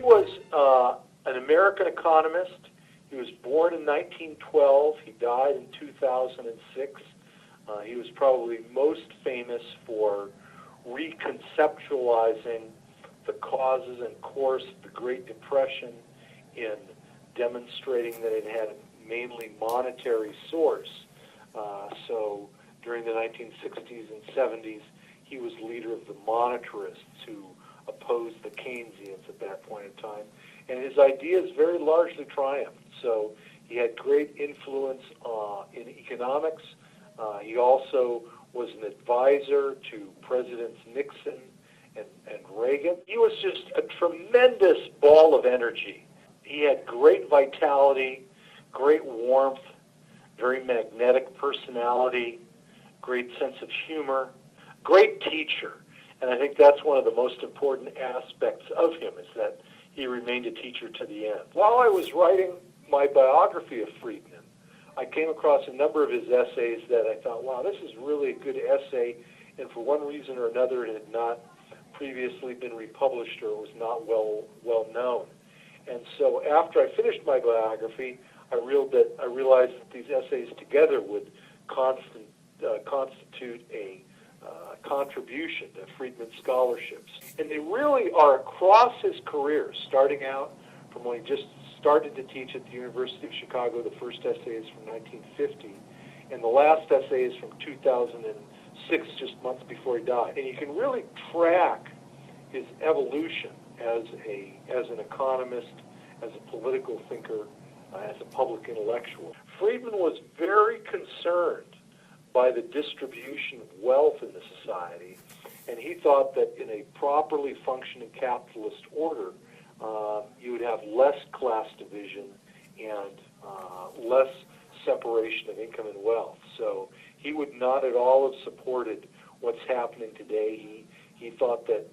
was an American economist. He was born in 1912. He died in 2006. He was probably most famous for reconceptualizing the causes and course of the Great Depression, in demonstrating that it had a mainly monetary source. So during the 1960s and 70s, he was leader of the monetarists who opposed the Keynesians at that point in time. And his ideas very largely triumphed. So he had great influence in economics. He also was an advisor to Presidents Nixon and Reagan. He was just a tremendous ball of energy. He had great vitality, great warmth, very magnetic personality, great sense of humor, great teacher. And I think that's one of the most important aspects of him, is that he remained a teacher to the end. While I was writing my biography of Friedman, I came across a number of his essays that I thought, wow, this is really a good essay, and for one reason or another it had not previously been republished, or it was not well known. And so after I finished my biography, I realized that these essays together would constitute a contribution to Friedman's scholarships. And they really are across his career, starting out from when he just started to teach at the University of Chicago. The first essay is from 1950, and the last essay is from 2006, just months before he died. And you can really track his evolution as an economist, as a political thinker, as a public intellectual. Friedman was very concerned by the distribution of wealth in the society, and he thought that in a properly functioning capitalist order, you would have less class division and less separation of income and wealth. So he would not at all have supported what's happening today. He thought that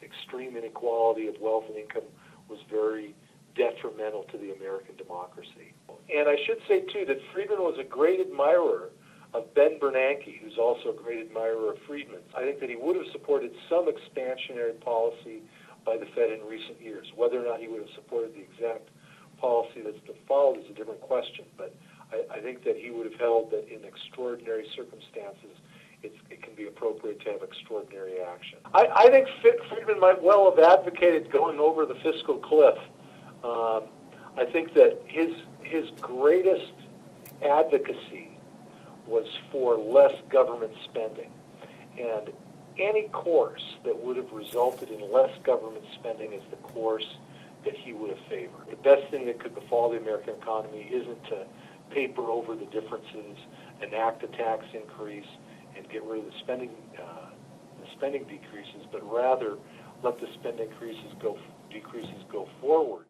extreme inequality of wealth and income was very detrimental to the American democracy. And I should say, too, that Friedman was a great admirer of Ben Bernanke, who's also a great admirer of Friedman. I think that he would have supported some expansionary policy by the Fed in recent years. Whether or not he would have supported the exact policy that's been followed is a different question, but I think that he would have held that in extraordinary circumstances, it can be appropriate to have extraordinary action. I think Friedman might well have advocated going over the fiscal cliff. I think that his greatest advocacy was for less government spending, and any course that would have resulted in less government spending is the course that he would have favored. The best thing that could befall the American economy isn't to paper over the differences, enact a tax increase, and get rid of the spending decreases, but rather let the spending decreases go forward.